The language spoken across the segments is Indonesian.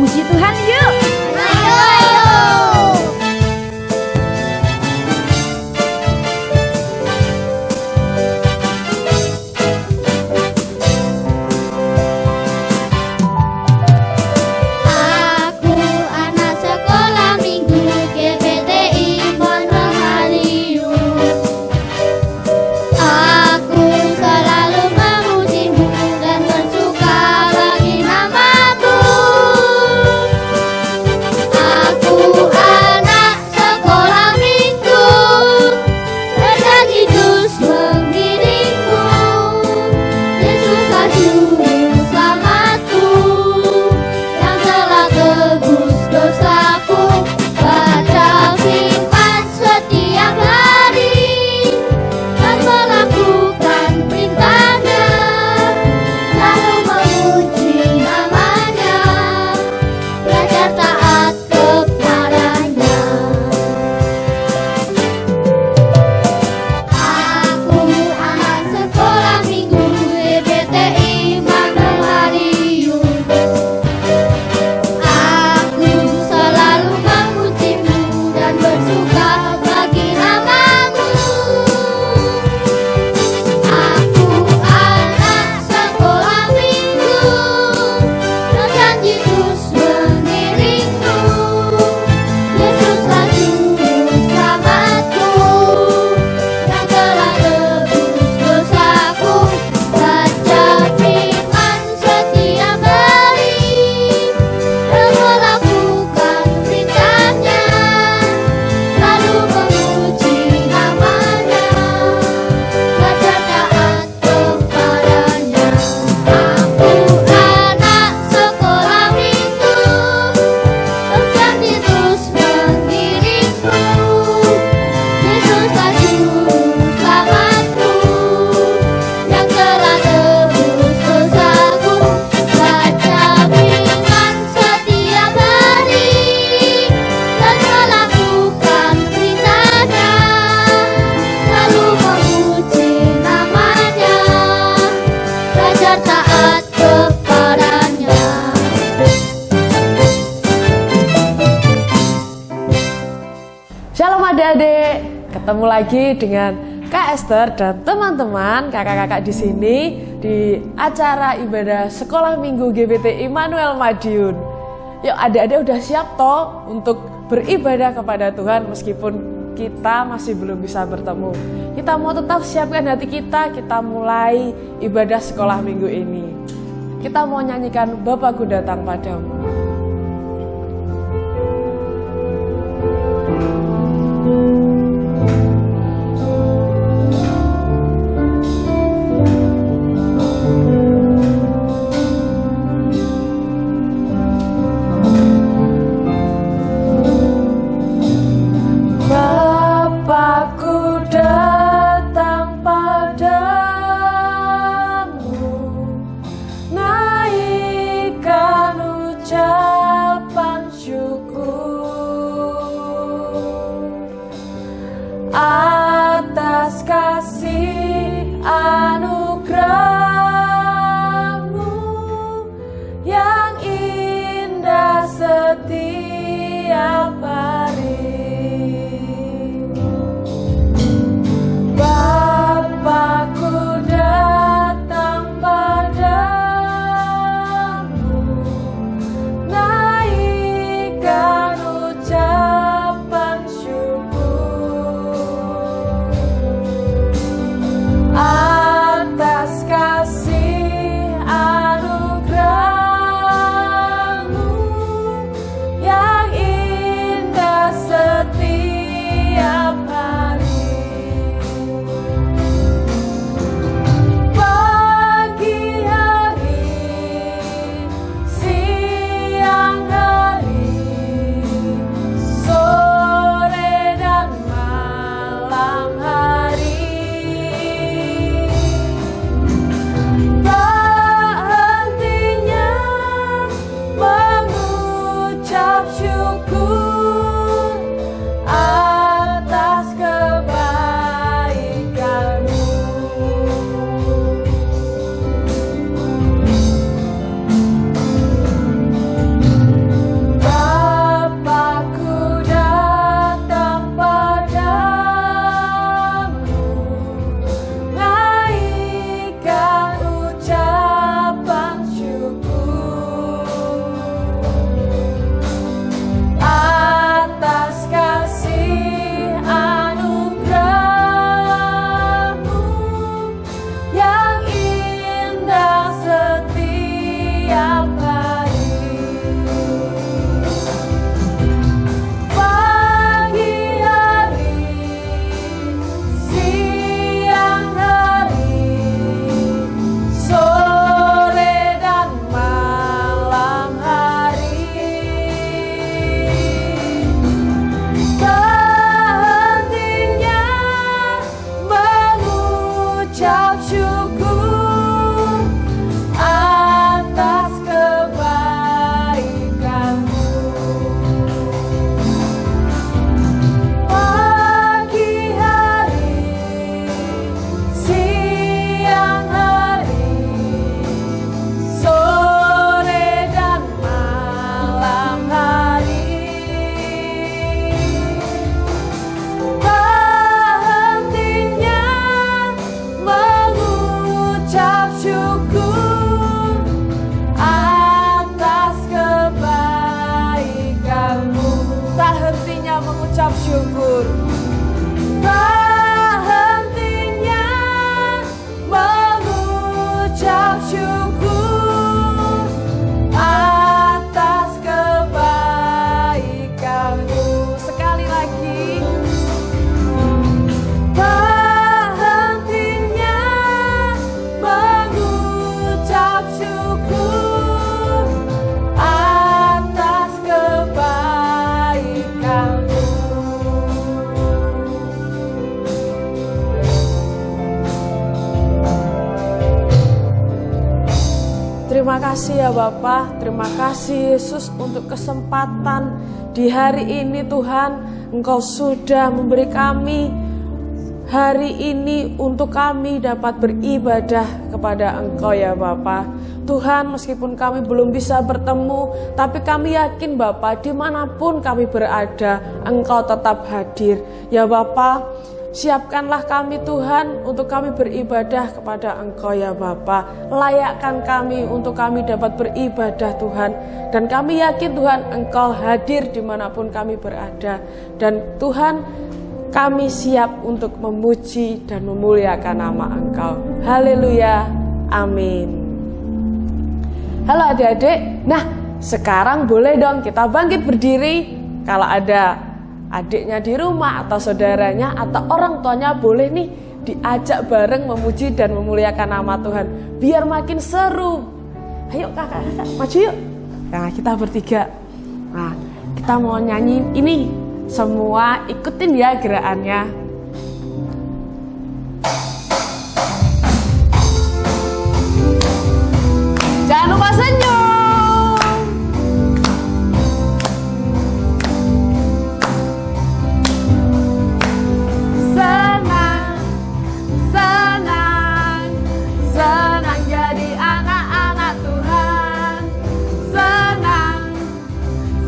Puji Tuhan yuk. Ayo, ayo. Aku anak sekolah minggu GBTI Pondok Haliun. Aku selalu memujimu dan bersuka bagi namamu. Aku anak sekolah minggu, berjanji terus mengiringmu. Yesuslah juru selamatku, yang telah tebus dosaku. Baca firman setiap hari dan melakukan perintahnya, lalu memuji namanya, belajar taat kepadanya. Aku anak sekolah minggu GBTI Pondok Haliun. Aku selalu memujimu dan bersuka bagi namamu. Aku anak sekolah minggu, berjanji terus mengiringmu. Yesuslah juru selamatku, yang telah tebus dosaku. Baca firman setiap hari dan melakukan perintahnya, lalu memuji namanya, belajar taat kepadanya. Aku anak sekolah minggu, berjanji terus mengiringmu. Yesuslah juru selamatku, yang telah tebus dosaku. Baca firman setiap hari dan melakukan perintahnya, lalu memuji namanya, belajar taat kepadanya. Shalom adik-adik, ketemu lagi dengan Kak Esther dan teman-teman kakak-kakak di sini di acara ibadah Sekolah Minggu GBT Immanuel Madiun. Yuk adik-adik udah siap toh untuk beribadah kepada Tuhan meskipun kita masih belum bisa bertemu. Kita mau tetap siapkan hati kita mulai ibadah Sekolah Minggu ini. Kita mau nyanyikan Bapakku Datang Padamu. Bapakku datang padamu, naikkan ucapan Terima kasih ya Bapa, terima kasih Yesus untuk kesempatan di hari ini Tuhan. Engkau sudah memberi kami hari ini untuk kami dapat beribadah kepada Engkau ya Bapa. Tuhan, meskipun kami belum bisa bertemu, tapi kami yakin Bapa, dimanapun kami berada, Engkau tetap hadir. Ya Bapa, siapkanlah kami Tuhan untuk kami beribadah kepada Engkau ya Bapa. Layakkan kami untuk kami dapat beribadah Tuhan. Dan kami yakin Tuhan, Engkau hadir dimanapun kami berada. Dan Tuhan, kami siap untuk memuji dan memuliakan nama Engkau. Haleluya, amin. Halo adik-adik, nah sekarang boleh dong kita bangkit berdiri. Kalau ada adiknya di rumah atau saudaranya atau orang tuanya, boleh nih diajak bareng memuji dan memuliakan nama Tuhan. Biar makin seru. Ayo kakak-kakak maju yuk. Nah kita bertiga. Nah kita mau nyanyi ini. Semua ikutin ya gerakannya. Jangan lupa senyum. Senang, senang, senang jadi anak-anak Tuhan. Senang,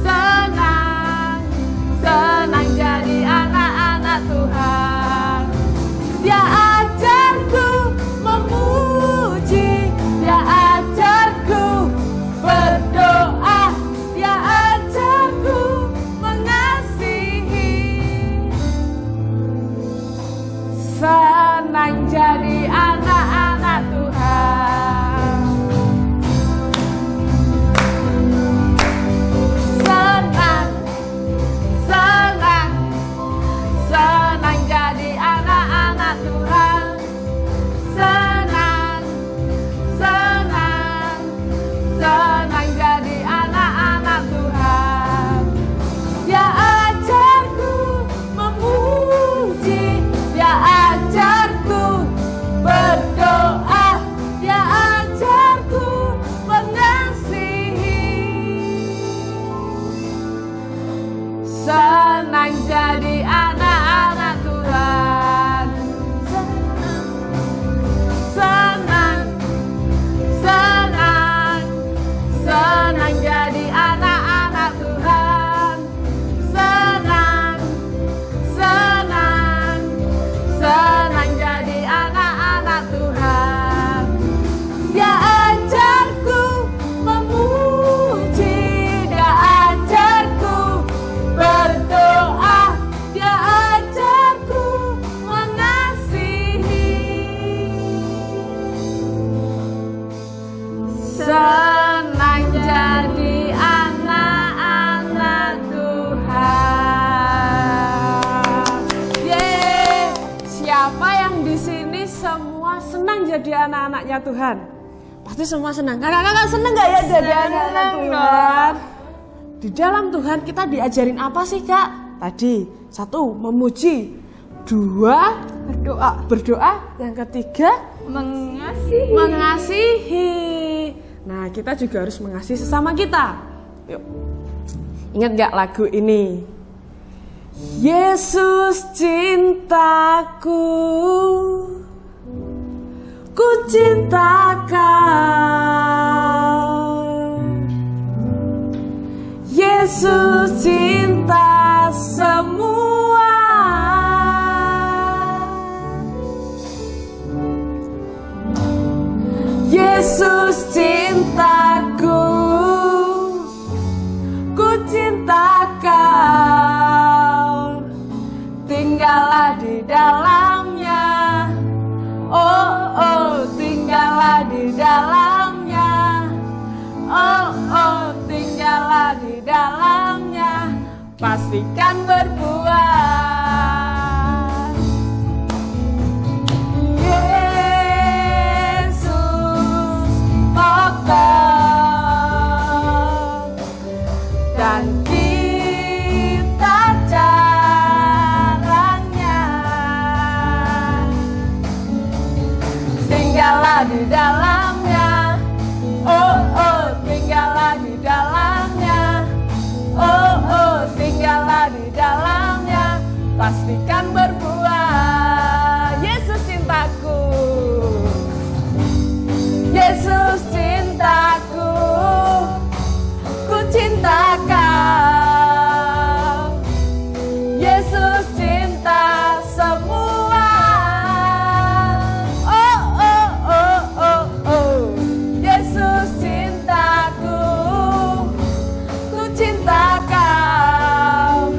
senang, senang jadi anak-anak Tuhan. Dia ajarku memuji, dia ajarku berdoa, dia ajarku mengasihi. Senang jadi anak-anak Tuhan. Senang, senang, senang jadi anak-anak Tuhan. Senang, senang, senang jadi anak-anak Tuhan. Dia ajarku memuji, dia ajarku berdoa, dia ajarku mengasihi. Senang jadi anak-anak Tuhan. Senang, senang, senang jadi anak-anak Tuhan. Senang, senang, senang jadi anak-anak Tuhan. Dia ajarku memuji, dia ajarku berdoa, dia ajarku mengasihi. Senang jadi anak-anak Tuhan. Yeay, siapa yang di sini semua senang jadi anak-anaknya Tuhan? Pasti semua senang. Kakak-kakak senang gak ya jadi anak-anak Tuhan? Di dalam Tuhan kita diajarin apa sih Kak? Tadi, 1, memuji. 2, berdoa. Yang ketiga, mengasihi. Nah, kita juga harus mengasihi sesama kita. Yuk. Ingat gak lagu ini? Yesus cintaku, ku cinta kau. Yesus cinta semua. Yesus cintaku, ku cinta kau. Tinggallah di dalamnya, oh oh, tinggallah di dalamnya, oh oh, tinggallah di dalamnya, pastikan berbuah. Dan kita caranya tinggallah di dalamnya, oh Yesus cintaku, ku cinta Kau. Yesus cinta semua. Oh, oh, oh, oh, oh. Yesus cintaku, ku cinta Kau.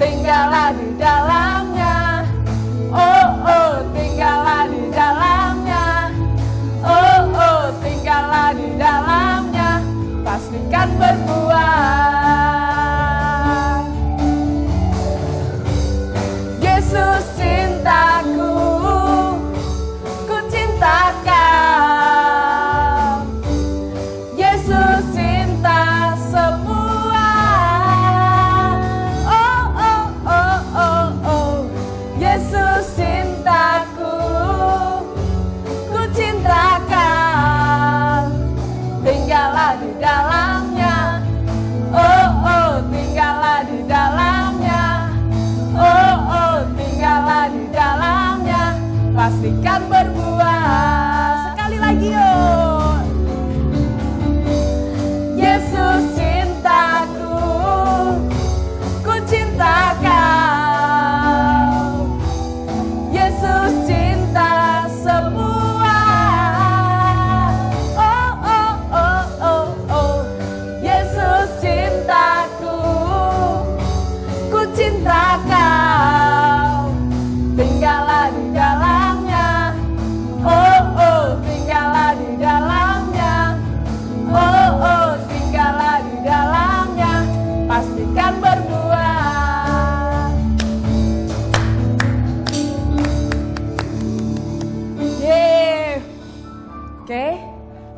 Tinggallah di dalamnya. Oh, oh, tinggallah di dalamnya. Oh, oh, tinggallah di dalamnya. Pastikan berbuah. Yesus cintaku, ku cinta Kau. Yesus cinta semua. Oh, oh, oh, oh, oh. Yesus cintaku, ku cinta Kau. Tinggallah di dalamnya. Oh, oh, tinggallah di dalamnya. Oh, oh, tinggallah di dalamnya. Pastikan berbuah. Sekali lagi yuk. Yesus cintaku, ku cinta Kau. Yesus cinta semua. Oh, oh, oh, oh, oh. Yesus cintaku, ku cinta Kau. Tinggallah di dalamnya. Oh, oh, tinggallah di dalamnya. Oh, oh, tinggallah di dalamnya. Pastikan berbuah. Yeay. Oke,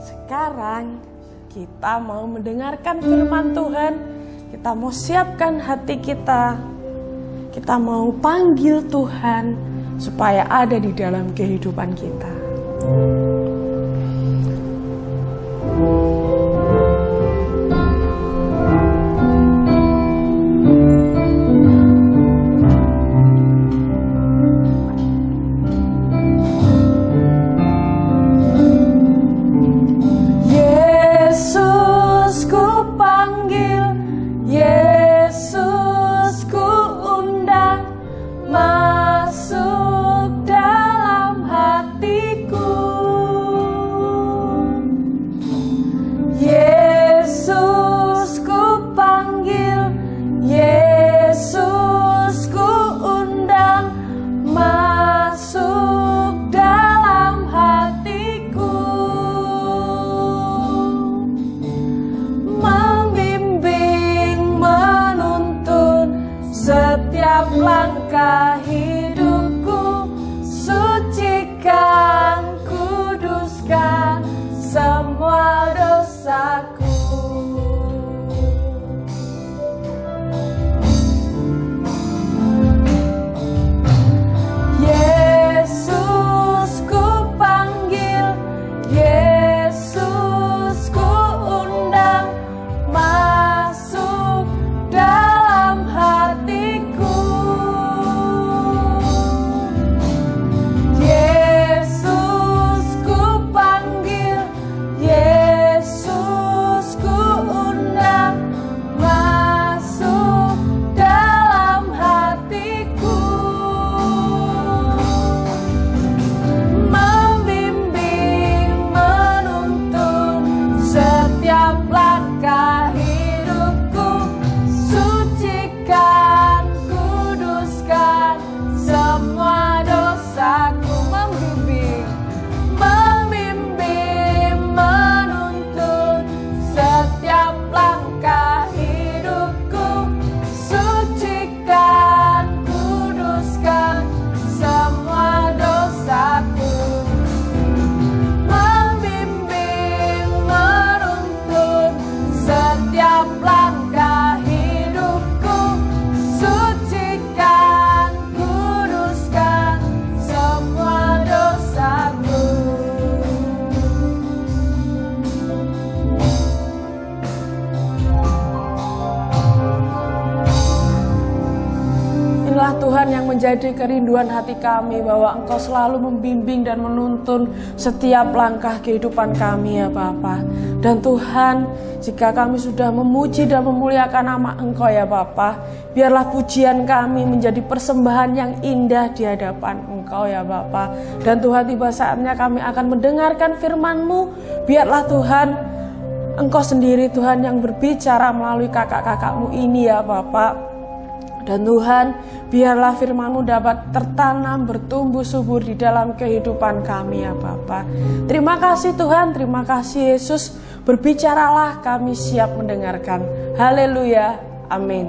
sekarang kita mau mendengarkan firman Tuhan. Kita mau siapkan hati kita. Kita mau panggil Tuhan supaya ada di dalam kehidupan kita. Yesus ku panggil, Yesus ku undang, masuk dalam hatiku. Tuhan yang menjadi kerinduan hati kami, bahwa Engkau selalu membimbing dan menuntun setiap langkah kehidupan kami ya Bapa. Dan Tuhan, jika kami sudah memuji dan memuliakan nama Engkau ya Bapa, biarlah pujian kami menjadi persembahan yang indah di hadapan Engkau ya Bapa. Dan Tuhan, tiba saatnya kami akan mendengarkan firman-Mu. Biarlah Tuhan, Engkau sendiri Tuhan yang berbicara melalui kakak-kakakmu ini ya Bapa. Dan Tuhan, biarlah firman-Mu dapat tertanam, bertumbuh subur di dalam kehidupan kami ya Bapa. Terima kasih Tuhan, terima kasih Yesus. Berbicaralah, kami siap mendengarkan. Haleluya, amin.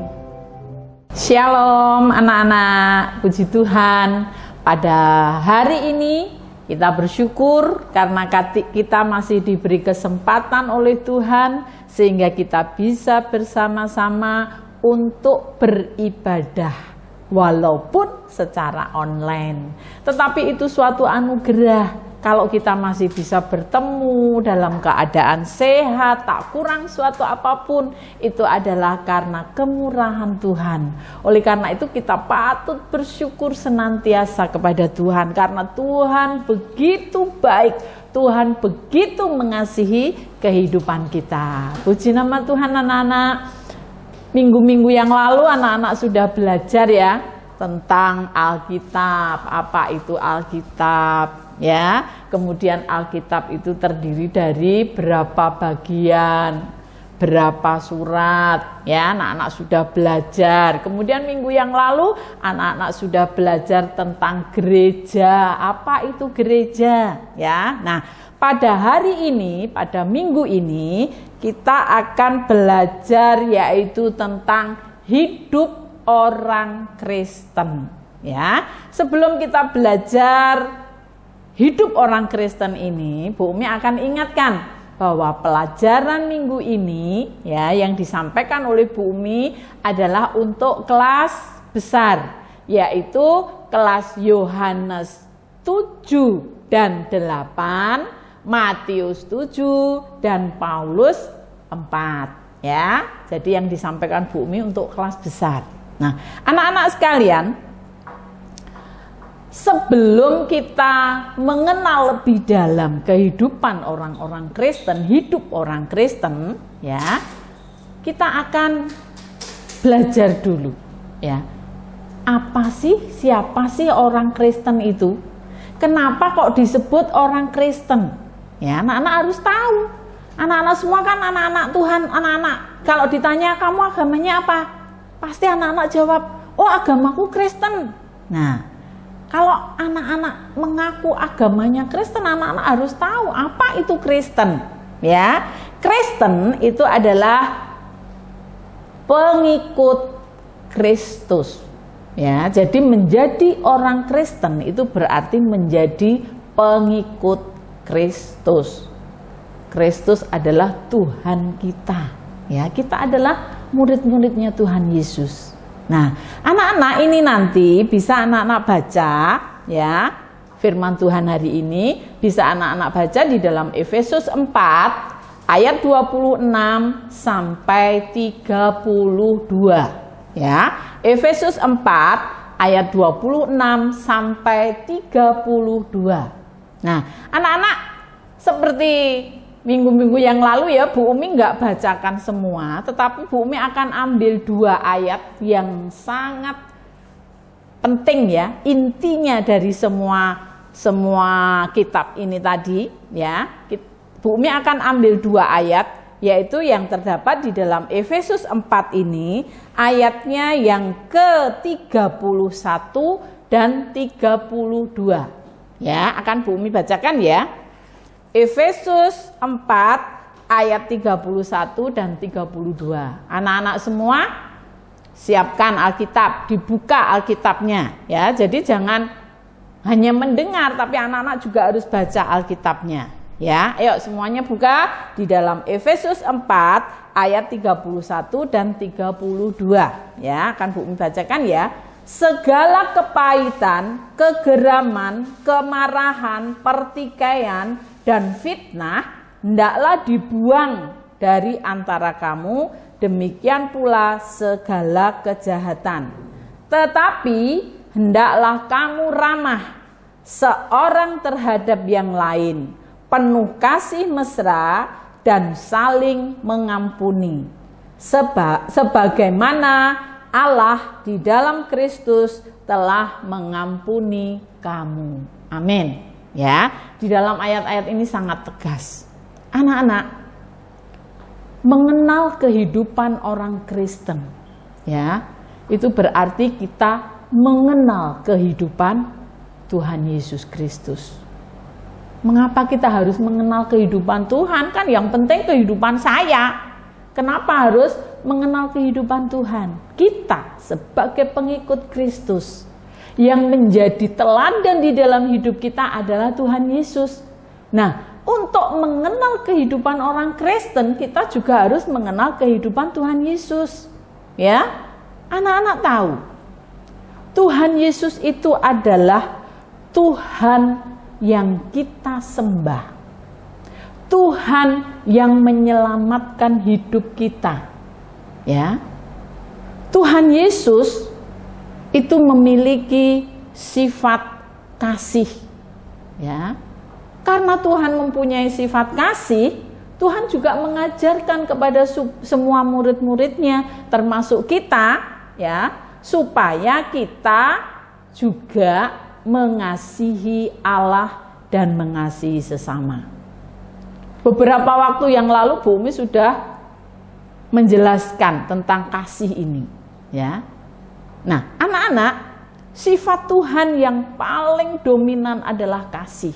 Shalom anak-anak, puji Tuhan. Pada hari ini kita bersyukur karena kita masih diberi kesempatan oleh Tuhan, sehingga kita bisa bersama-sama untuk beribadah walaupun secara online. Tetapi itu suatu anugerah kalau kita masih bisa bertemu dalam keadaan sehat, tak kurang suatu apapun. Itu adalah karena kemurahan Tuhan. Oleh karena itu kita patut bersyukur senantiasa kepada Tuhan, karena Tuhan begitu baik, Tuhan begitu mengasihi kehidupan kita. Puji nama Tuhan anak-anak. Minggu-minggu yang lalu anak-anak sudah belajar ya tentang Alkitab, apa itu Alkitab ya. Kemudian Alkitab itu terdiri dari berapa bagian, berapa surat ya, anak-anak sudah belajar. Kemudian minggu yang lalu anak-anak sudah belajar tentang gereja, apa itu gereja ya. Nah, pada hari ini, pada minggu ini kita akan belajar yaitu tentang hidup orang Kristen ya. Sebelum kita belajar hidup orang Kristen ini, Bu Umi akan ingatkan bahwa pelajaran minggu ini ya yang disampaikan oleh Bu Umi adalah untuk kelas besar, yaitu kelas Yohanes 7 dan 8, Matius 7 dan Paulus 4 ya. Jadi yang disampaikan Bu Umi untuk kelas besar. Nah, anak-anak sekalian, sebelum kita mengenal lebih dalam kehidupan orang-orang Kristen, hidup orang Kristen ya, kita akan belajar dulu ya. Siapa sih orang Kristen itu? Kenapa kok disebut orang Kristen? Ya, anak-anak harus tahu. Anak-anak semua kan anak-anak Tuhan, anak-anak. Kalau ditanya kamu agamanya apa? Pasti anak-anak jawab, oh agamaku Kristen. Nah, kalau anak-anak mengaku agamanya Kristen, anak-anak harus tahu apa itu Kristen. Ya, Kristen itu adalah pengikut Kristus. Ya, jadi menjadi orang Kristen itu berarti menjadi pengikut Kristus. Kristus adalah Tuhan kita. Ya, kita adalah murid-muridnya Tuhan Yesus. Nah, anak-anak ini nanti bisa anak-anak baca ya. Firman Tuhan hari ini bisa anak-anak baca di dalam Efesus 4 ayat 26 sampai 32 ya. Efesus 4 ayat 26 sampai 32. Nah, anak-anak seperti minggu-minggu yang lalu ya, Bu Umi nggak bacakan semua, tetapi Bu Umi akan ambil 2 ayat yang sangat penting ya, intinya dari semua kitab ini tadi ya. Bu Umi akan ambil 2 ayat, yaitu yang terdapat di dalam Efesus 4 ini, ayatnya yang ke-31 dan 32. Ya, akan Bu Umi bacakan ya. Efesus 4 ayat 31 dan 32. Anak-anak semua siapkan Alkitab, dibuka Alkitabnya ya. Jadi jangan hanya mendengar, tapi anak-anak juga harus baca Alkitabnya ya. Ayo semuanya buka di dalam Efesus 4 ayat 31 dan 32 ya. Akan Bu Umi bacakan ya. Segala kepahitan, kegeraman, kemarahan, pertikaian, dan fitnah hendaklah dibuang dari antara kamu, demikian pula segala kejahatan. Tetapi hendaklah kamu ramah seorang terhadap yang lain, penuh kasih mesra dan saling mengampuni. Sebagaimana Allah di dalam Kristus telah mengampuni kamu. Amin. Ya, di dalam ayat-ayat ini sangat tegas. Anak-anak, mengenal kehidupan orang Kristen, ya, itu berarti kita mengenal kehidupan Tuhan Yesus Kristus. Mengapa kita harus mengenal kehidupan Tuhan? Kan yang penting kehidupan saya. Kenapa harus mengenal kehidupan Tuhan? Kita sebagai pengikut Kristus, yang menjadi teladan di dalam hidup kita adalah Tuhan Yesus. Nah, untuk mengenal kehidupan orang Kristen, kita juga harus mengenal kehidupan Tuhan Yesus. Ya, anak-anak tahu, Tuhan Yesus itu adalah Tuhan yang kita sembah. Tuhan yang menyelamatkan hidup kita. Ya. Tuhan Yesus itu memiliki sifat kasih. Ya. Karena Tuhan mempunyai sifat kasih, Tuhan juga mengajarkan kepada semua murid-muridnya, termasuk kita, ya, supaya kita juga mengasihi Allah dan mengasihi sesama. Beberapa waktu yang lalu Bu Umi sudah menjelaskan tentang kasih ini, ya. Nah, anak-anak, sifat Tuhan yang paling dominan adalah kasih.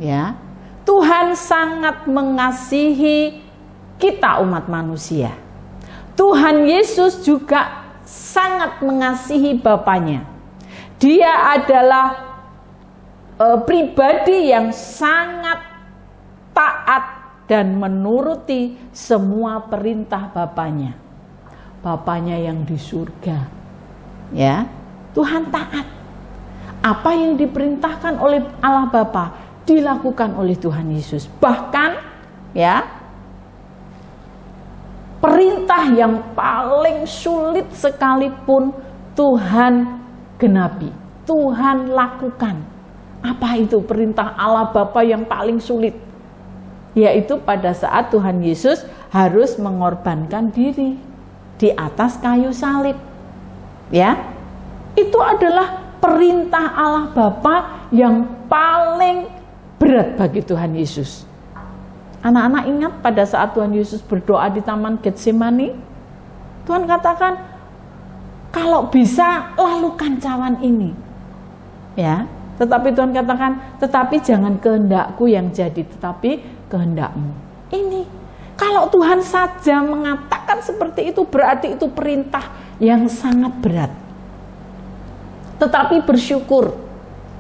Ya. Tuhan sangat mengasihi kita umat manusia. Tuhan Yesus juga sangat mengasihi Bapanya. Dia adalah pribadi yang sangat taat dan menuruti semua perintah Bapanya. Bapanya yang di surga. Ya, Tuhan taat. Apa yang diperintahkan oleh Allah Bapa dilakukan oleh Tuhan Yesus. Bahkan, ya, perintah yang paling sulit sekalipun Tuhan genapi, Tuhan lakukan. Apa itu perintah Allah Bapa yang paling sulit? Yaitu pada saat Tuhan Yesus harus mengorbankan diri di atas kayu salib. Ya, itu adalah perintah Allah Bapa yang paling berat bagi Tuhan Yesus. Anak-anak ingat pada saat Tuhan Yesus berdoa di Taman Getsemani, Tuhan katakan, kalau bisa lalukan cawan ini. Ya, tetapi Tuhan katakan, tetapi jangan kehendakku yang jadi, tetapi kehendakmu. Ini, kalau Tuhan saja mengatakan seperti itu, berarti itu perintah yang sangat berat. Tetapi bersyukur,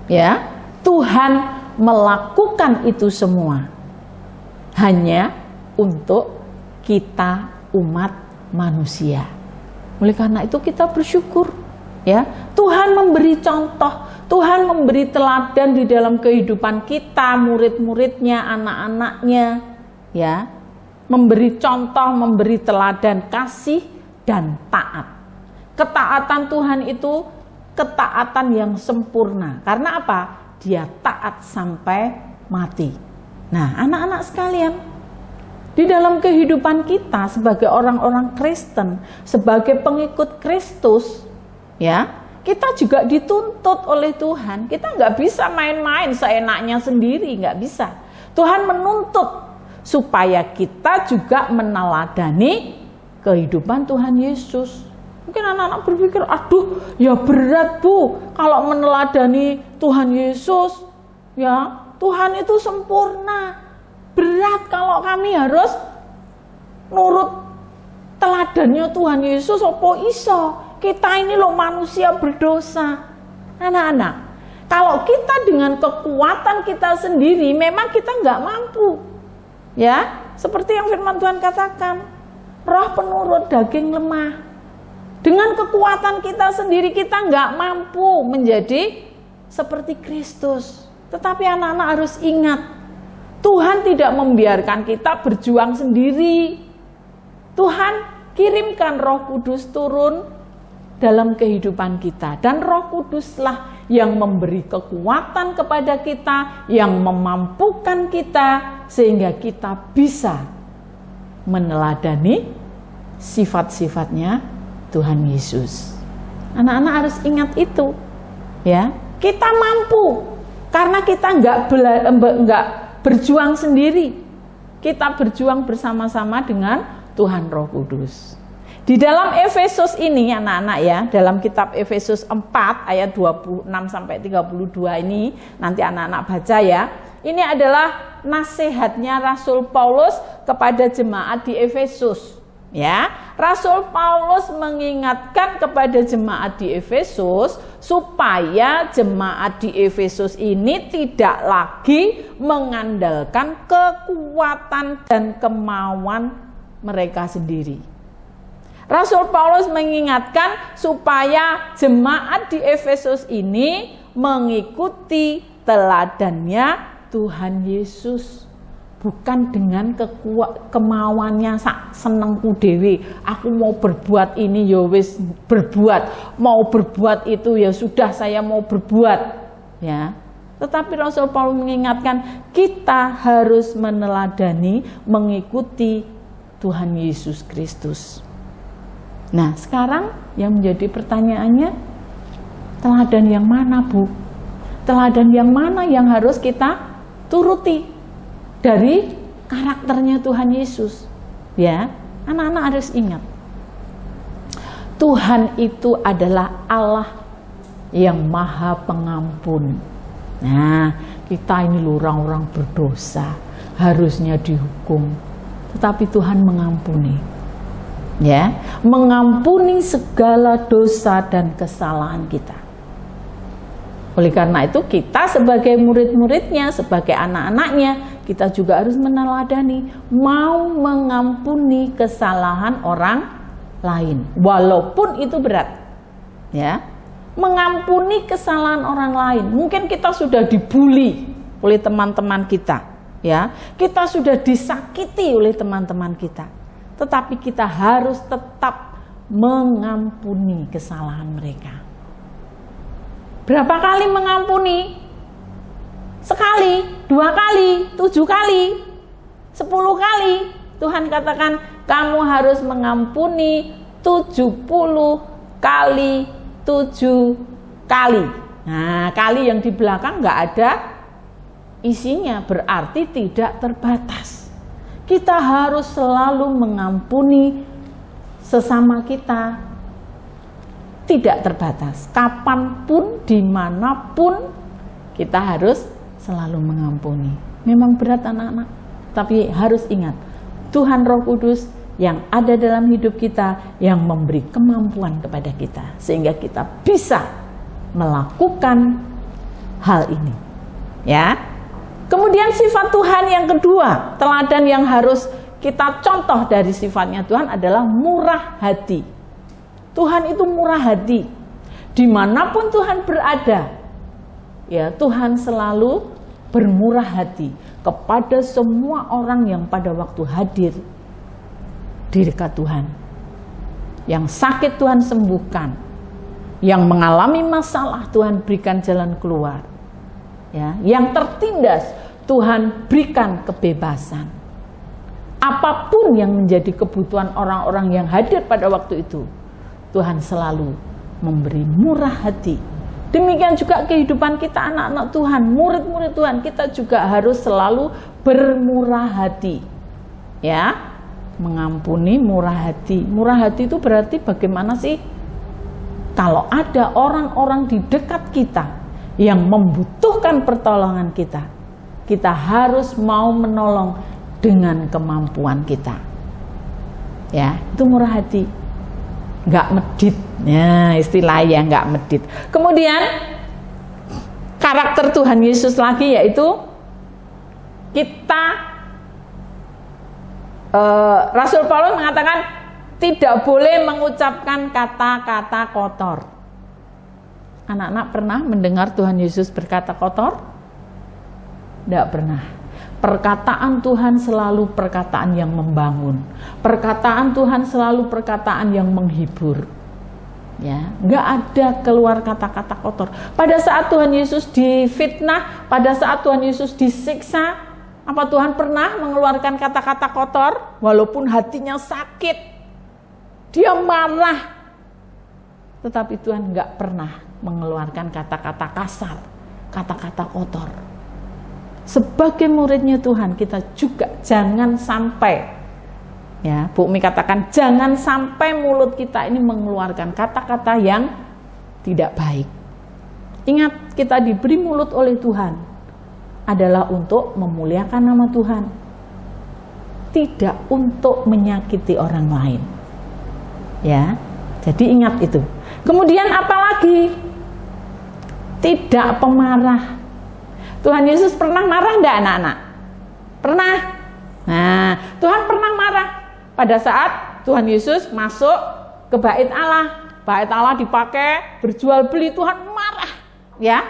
ya, Tuhan melakukan itu semua hanya untuk kita umat manusia. Oleh karena itu kita bersyukur, ya. Tuhan memberi contoh, Tuhan memberi teladan di dalam kehidupan kita, murid-muridnya, anak-anaknya, ya. Memberi contoh, memberi teladan kasih dan taat. Ketaatan Tuhan itu ketaatan yang sempurna. Karena apa? Dia taat sampai mati. Nah, anak-anak sekalian, di dalam kehidupan kita sebagai orang-orang Kristen, sebagai pengikut Kristus, ya, kita juga dituntut oleh Tuhan. Kita nggak bisa main-main seenaknya sendiri, nggak bisa. Tuhan menuntut supaya kita juga meneladani kehidupan Tuhan Yesus. Mungkin anak-anak berpikir, aduh, ya berat Bu, kalau meneladani Tuhan Yesus, ya, Tuhan itu sempurna. Berat kalau kami harus nurut teladannya Tuhan Yesus, opo iso. Kita ini loh manusia berdosa. Anak-anak, kalau kita dengan kekuatan kita sendiri, memang kita nggak mampu. Ya, seperti yang firman Tuhan katakan, roh penurut, daging lemah. Dengan kekuatan kita sendiri kita nggak mampu menjadi seperti Kristus. Tetapi anak-anak harus ingat, Tuhan tidak membiarkan kita berjuang sendiri. Tuhan kirimkan Roh Kudus turun dalam kehidupan kita. Dan Roh Kuduslah yang memberi kekuatan kepada kita, yang memampukan kita, sehingga kita bisa meneladani sifat-sifatnya Tuhan Yesus. Anak-anak harus ingat itu, ya. Kita mampu karena kita nggak berjuang sendiri. Kita berjuang bersama-sama dengan Tuhan Roh Kudus. Di dalam Efesus ini anak-anak ya, dalam kitab Efesus 4 ayat 26 sampai 32 ini nanti anak-anak baca ya. Ini adalah nasihatnya Rasul Paulus kepada jemaat di Efesus. Ya, Rasul Paulus mengingatkan kepada jemaat di Efesus supaya jemaat di Efesus ini tidak lagi mengandalkan kekuatan dan kemauan mereka sendiri. Rasul Paulus mengingatkan supaya jemaat di Efesus ini mengikuti teladannya Tuhan Yesus. Bukan dengan kemauannya senengku dewe. Aku mau berbuat ini ya wis berbuat, mau berbuat itu ya sudah saya mau berbuat, ya. Tetapi Rasul Paulus mengingatkan kita harus meneladani, mengikuti Tuhan Yesus Kristus. Nah, sekarang yang menjadi pertanyaannya, teladan yang mana, Bu? Teladan yang mana yang harus kita turuti dari karakternya Tuhan Yesus? Ya, anak-anak harus ingat. Tuhan itu adalah Allah yang Maha Pengampun. Nah, kita ini orang-orang berdosa, harusnya dihukum. Tetapi Tuhan mengampuni. Ya, mengampuni segala dosa dan kesalahan kita. Oleh karena itu kita sebagai murid-muridnya, sebagai anak-anaknya, kita juga harus meneladani, mau mengampuni kesalahan orang lain, walaupun itu berat. Ya, mengampuni kesalahan orang lain. Mungkin kita sudah dibully oleh teman-teman kita, ya, kita sudah disakiti oleh teman-teman kita, tetapi kita harus tetap mengampuni kesalahan mereka. Berapa kali mengampuni? Sekali, 2 kali, 7 kali, 10 kali. Tuhan katakan kamu harus mengampuni 70 kali 7 kali. Nah, kali yang di belakang nggak ada isinya, berarti tidak terbatas. Kita harus selalu mengampuni sesama kita, tidak terbatas. Kapanpun, dimanapun, kita harus selalu mengampuni. Memang berat anak-anak, tapi harus ingat, Tuhan Roh Kudus yang ada dalam hidup kita, yang memberi kemampuan kepada kita, sehingga kita bisa melakukan hal ini. Ya. Kemudian sifat Tuhan yang kedua, teladan yang harus kita contoh dari sifatnya Tuhan adalah murah hati. Tuhan itu murah hati. Dimanapun Tuhan berada, ya, Tuhan selalu bermurah hati kepada semua orang yang pada waktu hadir di dekat Tuhan. Yang sakit Tuhan sembuhkan, yang mengalami masalah Tuhan berikan jalan keluar, ya, yang tertindas Tuhan berikan kebebasan. Apapun yang menjadi kebutuhan orang-orang yang hadir pada waktu itu, Tuhan selalu memberi murah hati. Demikian juga kehidupan kita anak-anak Tuhan, murid-murid Tuhan, kita juga harus selalu bermurah hati. Ya, mengampuni, murah hati. Murah hati itu berarti bagaimana sih? Kalau ada orang-orang di dekat kita yang membutuhkan pertolongan kita, kita harus mau menolong dengan kemampuan kita. Ya, itu murah hati. Nggak medit, ya, istilah yang nggak medit. Kemudian karakter Tuhan Yesus lagi, yaitu kita Rasul Paulus mengatakan tidak boleh mengucapkan kata-kata kotor. Anak-anak pernah mendengar Tuhan Yesus berkata kotor? Tidak pernah. Perkataan Tuhan selalu perkataan yang membangun. Perkataan Tuhan selalu perkataan yang menghibur. Ya, nggak ada keluar kata-kata kotor. Pada saat Tuhan Yesus difitnah, pada saat Tuhan Yesus disiksa, apa Tuhan pernah mengeluarkan kata-kata kotor? Walaupun hatinya sakit, dia marah, tetapi Tuhan nggak pernah mengeluarkan kata-kata kasar, kata-kata kotor. Sebagai muridnya Tuhan, kita juga jangan sampai, ya, Bu Mi katakan, jangan sampai mulut kita ini mengeluarkan kata-kata yang tidak baik. Ingat, kita diberi mulut oleh Tuhan adalah untuk memuliakan nama Tuhan, tidak untuk menyakiti orang lain. Ya, jadi ingat itu. Kemudian apalagi? Tidak pemarah. Tuhan Yesus pernah marah enggak anak-anak? Pernah. Nah, Tuhan pernah marah pada saat Tuhan Yesus masuk ke bait Allah. Bait Allah dipakai berjual beli, Tuhan marah. Ya,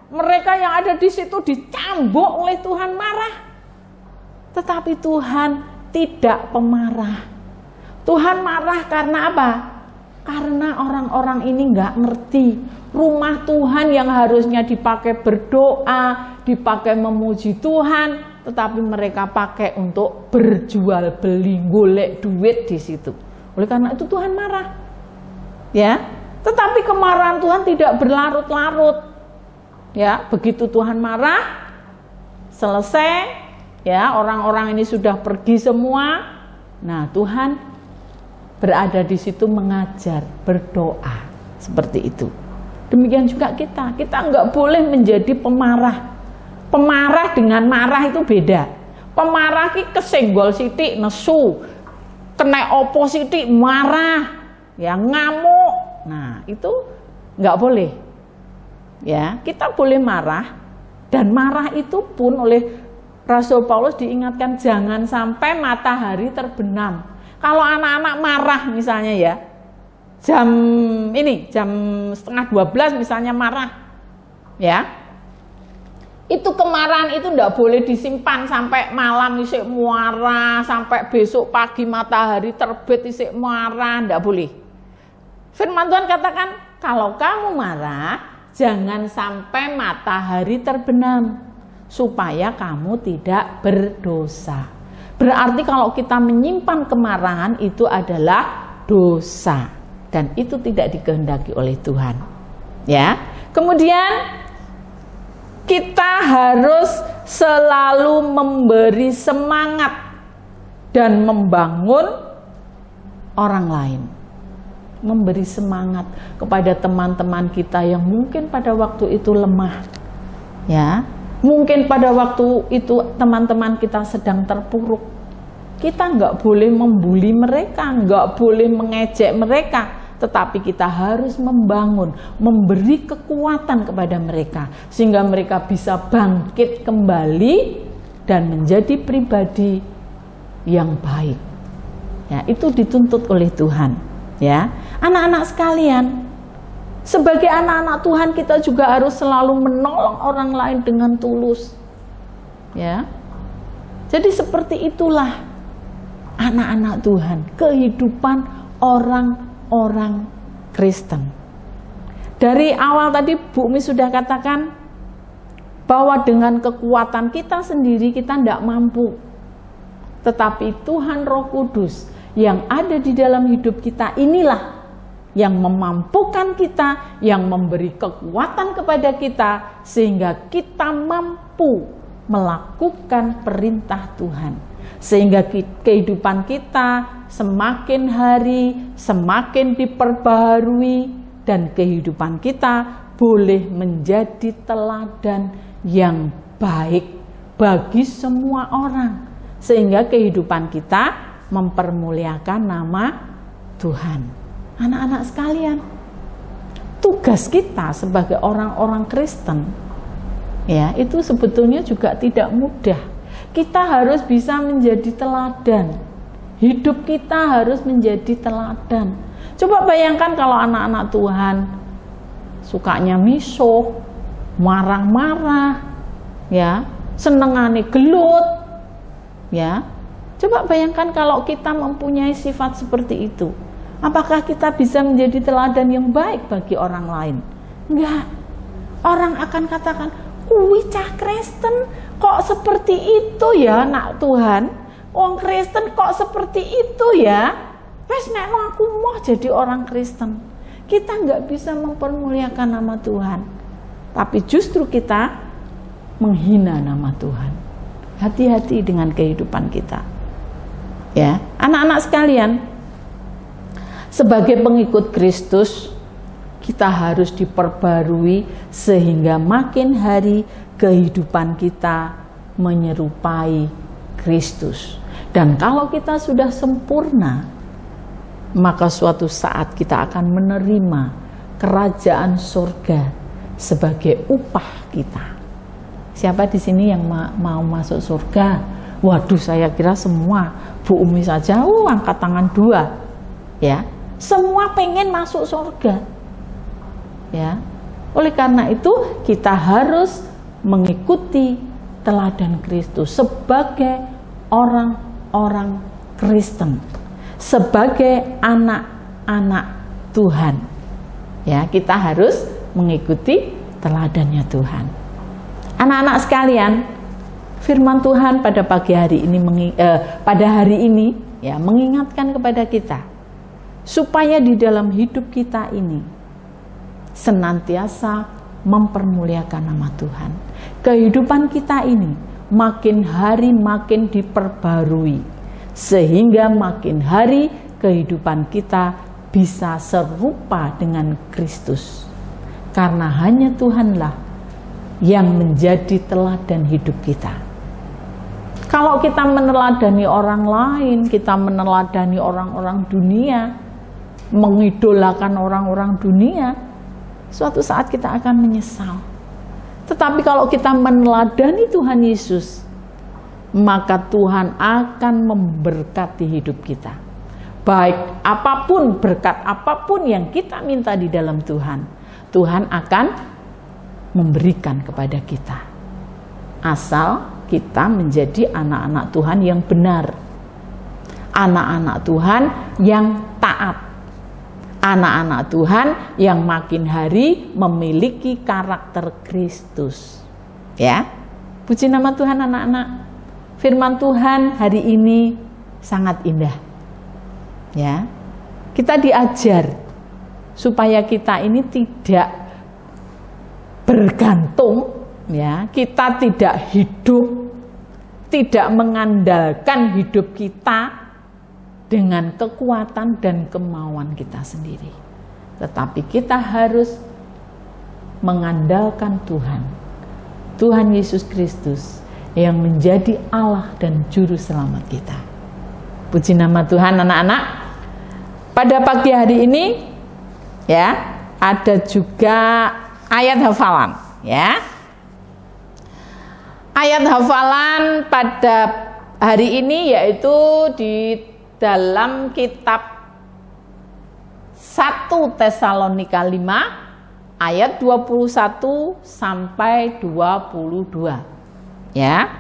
mereka yang ada di situ dicambuk oleh Tuhan, marah. Tetapi Tuhan tidak pemarah. Tuhan marah karena apa? Karena orang-orang ini nggak ngerti rumah Tuhan yang harusnya dipakai berdoa, dipakai memuji Tuhan, tetapi mereka pakai untuk berjual beli, golek duit di situ. Oleh karena itu Tuhan marah. Ya, tetapi kemarahan Tuhan tidak berlarut-larut. Ya, begitu Tuhan marah, selesai, ya, orang-orang ini sudah pergi semua. Nah, Tuhan berada di situ mengajar, berdoa, seperti itu. Demikian juga kita nggak boleh menjadi pemarah. Pemarah dengan marah itu beda. Pemarah ki kesenggol sithik nesu, kena opo sithik marah, ya ngamuk. Nah, itu nggak boleh. Ya, kita boleh marah, dan marah itu pun oleh Rasul Paulus diingatkan jangan sampai matahari terbenam. Kalau anak-anak marah misalnya ya, jam 11:30 misalnya marah, ya, itu kemarahan itu tidak boleh disimpan sampai malam isik marah, sampai besok pagi matahari terbit isik marah, tidak boleh. Firman Tuhan katakan, kalau kamu marah, jangan sampai matahari terbenam, supaya kamu tidak berdosa. Berarti kalau kita menyimpan kemarahan itu adalah dosa, dan itu tidak dikehendaki oleh Tuhan. Ya. Kemudian kita harus selalu memberi semangat dan membangun orang lain. Memberi semangat kepada teman-teman kita yang mungkin pada waktu itu lemah. Ya. Mungkin pada waktu itu teman-teman kita sedang terpuruk. Kita nggak boleh membuli mereka, nggak boleh mengejek mereka, tetapi kita harus membangun, memberi kekuatan kepada mereka, sehingga mereka bisa bangkit kembali dan menjadi pribadi yang baik. Ya, itu dituntut oleh Tuhan. Ya, anak-anak sekalian, sebagai anak-anak Tuhan kita juga harus selalu menolong orang lain dengan tulus. Ya. Jadi seperti itulah anak-anak Tuhan, kehidupan orang-orang Kristen. Dari awal tadi Bu Mi sudah katakan bahwa dengan kekuatan kita sendiri kita tidak mampu. Tetapi Tuhan Roh Kudus yang ada di dalam hidup kita inilah yang memampukan kita, yang memberi kekuatan kepada kita, sehingga kita mampu melakukan perintah Tuhan. Sehingga kehidupan kita semakin hari, semakin diperbaharui, dan kehidupan kita boleh menjadi teladan yang baik bagi semua orang. Sehingga kehidupan kita mempermuliakan nama Tuhan. Anak-anak sekalian, tugas kita sebagai orang-orang Kristen, ya, itu sebetulnya juga tidak mudah. Kita harus bisa menjadi teladan. Hidup kita harus menjadi teladan. Coba bayangkan kalau anak-anak Tuhan sukanya misuh, marah-marah, ya, senengane gelut, ya. Coba bayangkan kalau kita mempunyai sifat seperti itu. Apakah kita bisa menjadi teladan yang baik bagi orang lain? Enggak. Orang akan katakan, "Kuwi cah Kristen kok seperti itu ya, nak Tuhan? Wong Kristen kok seperti itu ya? Wes nek aku mau jadi orang Kristen." Kita enggak bisa mempermuliakan nama Tuhan. Tapi justru kita menghina nama Tuhan. Hati-hati dengan kehidupan kita. Ya, anak-anak sekalian, sebagai pengikut Kristus, kita harus diperbarui sehingga makin hari kehidupan kita menyerupai Kristus. Dan kalau kita sudah sempurna, maka suatu saat kita akan menerima kerajaan surga sebagai upah kita. Siapa di sini yang mau masuk surga? Waduh, saya kira semua. Bu Umi saja, angkat tangan 2. Ya, semua pengen masuk surga. Ya, oleh karena itu kita harus mengikuti teladan Kristus sebagai orang-orang Kristen, sebagai anak-anak Tuhan. Ya, kita harus mengikuti teladannya Tuhan. Anak-anak sekalian, firman Tuhan pada pagi hari ini pada hari ini ya mengingatkan kepada kita supaya di dalam hidup kita ini senantiasa mempermuliakan nama Tuhan. Kehidupan kita ini makin hari makin diperbarui sehingga makin hari kehidupan kita bisa serupa dengan Kristus. Karena hanya Tuhanlah yang menjadi teladan hidup kita. Kalau kita meneladani orang lain, kita meneladani orang-orang dunia, mengidolakan orang-orang dunia, suatu saat kita akan menyesal. Tetapi kalau kita meneladani Tuhan Yesus, maka Tuhan akan memberkati hidup kita. Baik apapun, berkat apapun yang kita minta di dalam Tuhan, Tuhan akan memberikan kepada kita. Asal kita menjadi anak-anak Tuhan yang benar, anak-anak Tuhan yang taat, anak-anak Tuhan yang makin hari memiliki karakter Kristus. Ya, puji nama Tuhan anak-anak. Firman Tuhan hari ini sangat indah. Ya, kita diajar supaya kita ini tidak bergantung, ya, kita tidak hidup, tidak mengandalkan hidup kita dengan kekuatan dan kemauan kita sendiri. Tetapi kita harus mengandalkan Tuhan, Tuhan Yesus Kristus yang menjadi Allah dan Juru Selamat kita. Puji nama Tuhan anak-anak. Pada pagi hari ini, ya, ada juga ayat hafalan, ya. Ayat hafalan pada hari ini yaitu di dalam kitab 1 Tesalonika 5 ayat 21 sampai 22. Ya.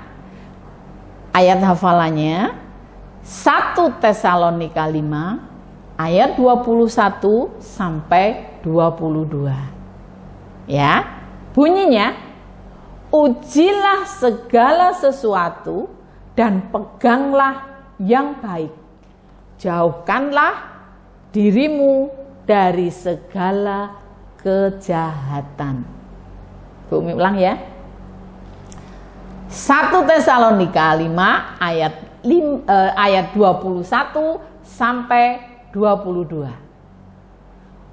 Ayat hafalannya 1 Tesalonika 5 ayat 21 sampai 22. Ya, bunyinya, ujilah segala sesuatu dan peganglah yang baik. Jauhkanlah dirimu dari segala kejahatan. Bu Umi ulang ya. 1 Tesalonika 5 ayat 21 sampai 22.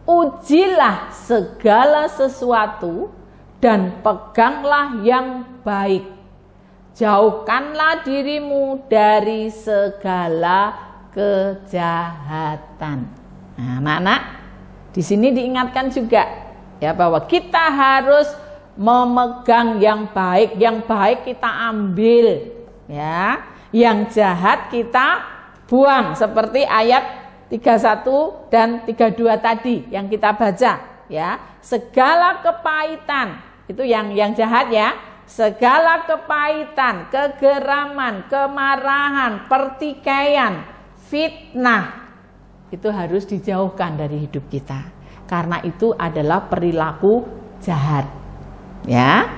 Ujilah segala sesuatu dan peganglah yang baik. Jauhkanlah dirimu dari segala kejahatan. Nah, anak-anak, di sini diingatkan juga ya bahwa kita harus memegang yang baik. Yang baik kita ambil, ya. Yang jahat kita buang, seperti ayat 31 dan 32 tadi yang kita baca, ya. Segala kepahitan, itu yang jahat ya. Segala kepahitan, kegeraman, kemarahan, pertikaian, fitnah, itu harus dijauhkan dari hidup kita. Karena itu adalah perilaku jahat. Ya.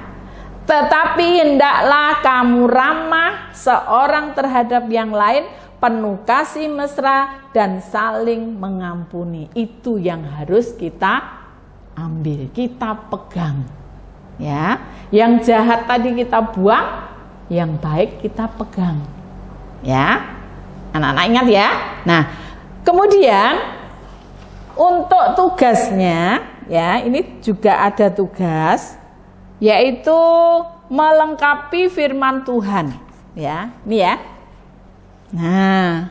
Tetapi hendaklah kamu ramah seorang terhadap yang lain, penuh kasih mesra dan saling mengampuni. Itu yang harus kita ambil, kita pegang. Ya, yang jahat tadi kita buang, yang baik kita pegang. Ya. Anak-anak ingat ya. Nah, kemudian untuk tugasnya, ya, ini juga ada tugas, yaitu melengkapi firman Tuhan. Ya, ini ya. Nah,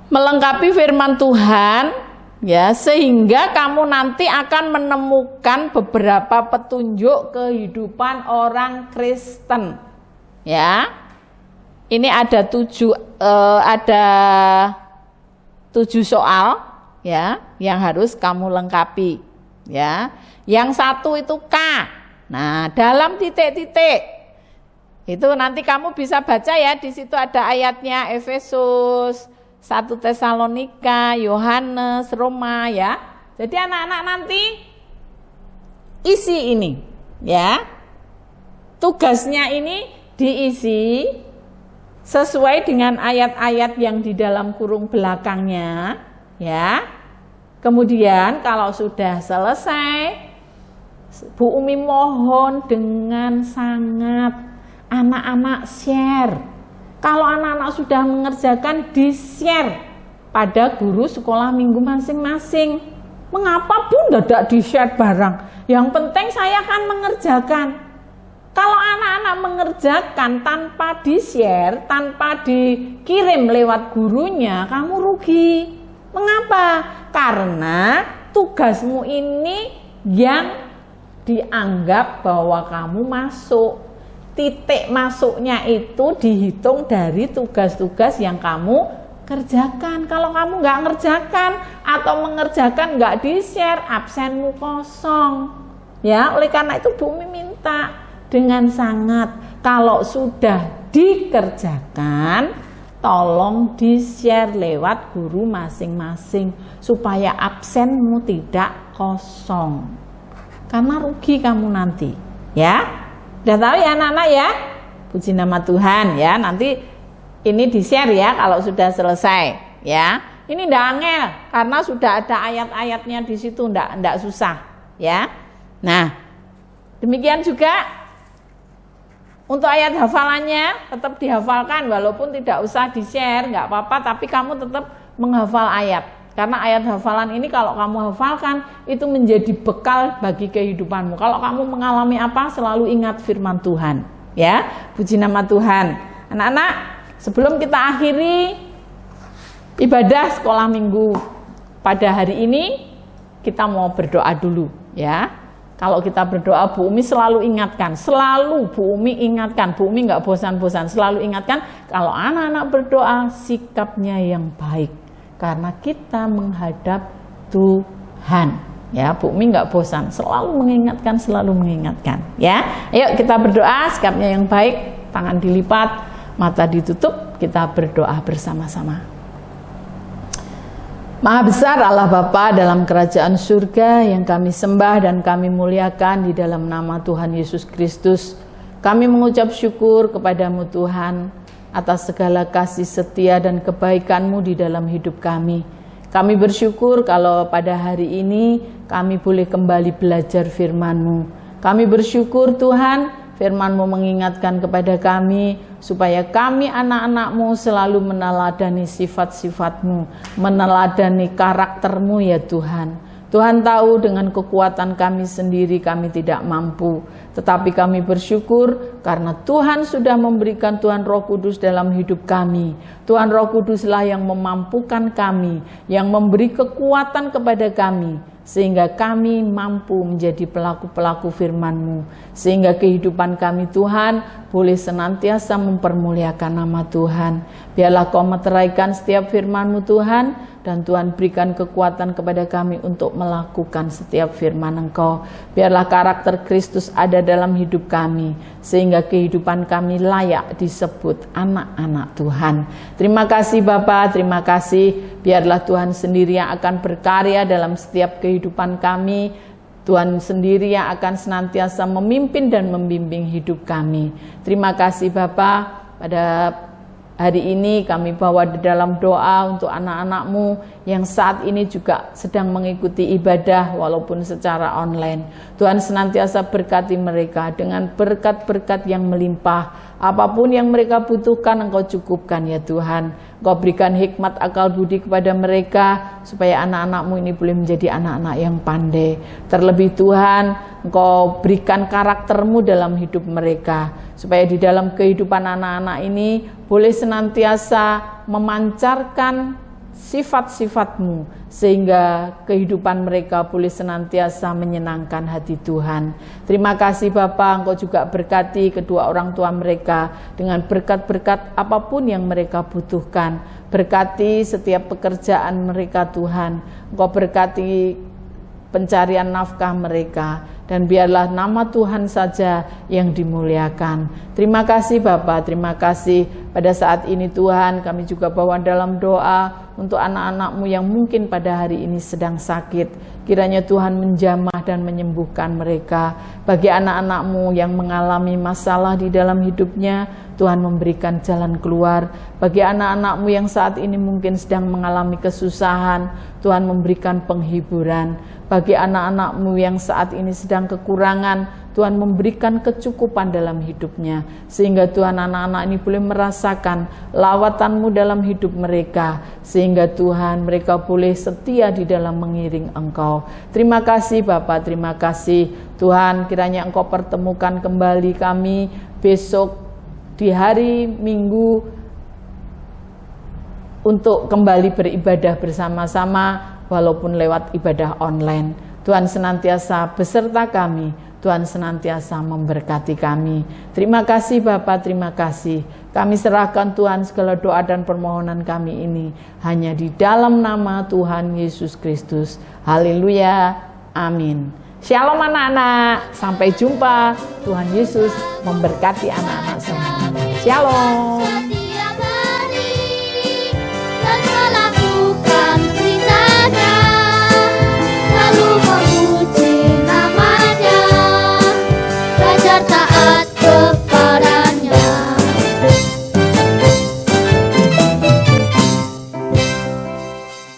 melengkapi firman Tuhan, ya, sehingga kamu nanti akan menemukan beberapa petunjuk kehidupan orang Kristen. Ya. Ini ada 7 soal, ya, yang harus kamu lengkapi, ya. Yang satu itu K. Nah, dalam titik-titik itu nanti kamu bisa baca ya, di situ ada ayatnya, Efesus, 1 Tesalonika, Yohanes, Roma, ya. Jadi anak-anak nanti isi ini, ya. Tugasnya ini diisi sesuai dengan ayat-ayat yang di dalam kurung belakangnya, ya. Kemudian kalau sudah selesai, Bu Umi mohon dengan sangat anak-anak share. Kalau anak-anak sudah mengerjakan, di-share pada guru sekolah minggu masing-masing. Mengapa Bu tidak di-share barang? Yang penting saya akan mengerjakan. Kalau anak-anak mengerjakan tanpa di-share, tanpa dikirim lewat gurunya, kamu rugi. Mengapa? Karena tugasmu ini yang dianggap bahwa kamu masuk. Titik masuknya itu dihitung dari tugas-tugas yang kamu kerjakan. Kalau kamu nggak ngerjakan atau mengerjakan nggak di-share, absenmu kosong. Ya, oleh karena itu Bu Umi minta dengan sangat, kalau sudah dikerjakan, tolong di-share lewat guru masing-masing supaya absenmu tidak kosong. Karena rugi kamu nanti, ya. Udah tahu ya anak-anak ya? Puji nama Tuhan ya. Nanti ini di-share ya kalau sudah selesai, ya. Ini ndak angel karena sudah ada ayat-ayatnya di situ, ndak susah, ya. Nah, demikian juga untuk ayat hafalannya tetap dihafalkan walaupun tidak usah di-share, nggak apa-apa, tapi kamu tetap menghafal ayat. Karena ayat hafalan ini kalau kamu hafalkan itu menjadi bekal bagi kehidupanmu. Kalau kamu mengalami apa, selalu ingat firman Tuhan, ya. Puji nama Tuhan. Anak-anak, sebelum kita akhiri ibadah sekolah minggu pada hari ini, kita mau berdoa dulu, ya. Kalau kita berdoa, Bu Umi selalu ingatkan, selalu Bu Umi ingatkan, Bu Umi nggak bosan-bosan, selalu ingatkan kalau anak-anak berdoa sikapnya yang baik, karena kita menghadap Tuhan. Ya, Bu Umi nggak bosan, selalu mengingatkan, ya. Ayo kita berdoa, sikapnya yang baik, tangan dilipat, mata ditutup, kita berdoa bersama-sama. Maha besar Allah Bapa dalam kerajaan surga yang kami sembah dan kami muliakan di dalam nama Tuhan Yesus Kristus. Kami mengucap syukur kepadamu Tuhan atas segala kasih setia dan kebaikan-Mu di dalam hidup kami. Kami bersyukur kalau pada hari ini kami boleh kembali belajar firman-Mu. Kami bersyukur Tuhan, firman-Mu mengingatkan kepada kami supaya kami anak-anak-Mu selalu meneladani sifat-sifat-Mu, meneladani karakter-Mu ya Tuhan. Tuhan tahu dengan kekuatan kami sendiri kami tidak mampu, tetapi kami bersyukur karena Tuhan sudah memberikan Tuhan Roh Kudus dalam hidup kami. Tuhan Roh Kuduslah yang memampukan kami, yang memberi kekuatan kepada kami, sehingga kami mampu menjadi pelaku-pelaku firman-Mu, sehingga kehidupan kami Tuhan boleh senantiasa mempermuliakan nama Tuhan. Biarlah Kau meteraikan setiap firman-Mu Tuhan, dan Tuhan berikan kekuatan kepada kami untuk melakukan setiap firman Engkau. Biarlah karakter Kristus ada dalam hidup kami, sehingga kehidupan kami layak disebut anak-anak Tuhan. Terima kasih Bapa, terima kasih. Biarlah Tuhan sendiri yang akan berkarya dalam setiap kehidupan kami. Tuhan sendiri yang akan senantiasa memimpin dan membimbing hidup kami. Terima kasih Bapa. Pada hari ini kami bawa di dalam doa untuk anak-anak-Mu yang saat ini juga sedang mengikuti ibadah walaupun secara online. Tuhan senantiasa berkati mereka dengan berkat-berkat yang melimpah. Apapun yang mereka butuhkan Engkau cukupkan ya Tuhan. Engkau berikan hikmat akal budi kepada mereka supaya anak-anak-Mu ini boleh menjadi anak-anak yang pandai. Terlebih Tuhan, Engkau berikan karakter-Mu dalam hidup mereka supaya di dalam kehidupan anak-anak ini boleh senantiasa memancarkan sifat-sifat-Mu sehingga kehidupan mereka boleh senantiasa menyenangkan hati Tuhan. Terima kasih Bapa, Engkau juga berkati kedua orang tua mereka dengan berkat-berkat apapun yang mereka butuhkan. Berkati setiap pekerjaan mereka Tuhan. Engkau berkati pencarian nafkah mereka, dan biarlah nama Tuhan saja yang dimuliakan. Terima kasih Bapa, terima kasih. Pada saat ini Tuhan, kami juga bawa dalam doa untuk anak-anak-Mu yang mungkin pada hari ini sedang sakit. Kiranya Tuhan menjamah dan menyembuhkan mereka. Bagi anak-anak-Mu yang mengalami masalah di dalam hidupnya, Tuhan memberikan jalan keluar. Bagi anak-anak-Mu yang saat ini mungkin sedang mengalami kesusahan, Tuhan memberikan penghiburan. Bagi anak-anak-Mu yang saat ini sedang kekurangan, Tuhan memberikan kecukupan dalam hidupnya. Sehingga Tuhan anak-anak ini boleh merasakan lawatan-Mu dalam hidup mereka. Sehingga Tuhan mereka boleh setia di dalam mengiring Engkau. Terima kasih Bapa, terima kasih Tuhan. Kiranya Engkau pertemukan kembali kami besok di hari Minggu untuk kembali beribadah bersama-sama walaupun lewat ibadah online. Tuhan senantiasa beserta kami, Tuhan senantiasa memberkati kami. Terima kasih Bapa, terima kasih. Kami serahkan Tuhan segala doa dan permohonan kami ini hanya di dalam nama Tuhan Yesus Kristus. Haleluya, amin. Shalom anak-anak, sampai jumpa. Tuhan Yesus memberkati anak-anak semua. Shalom.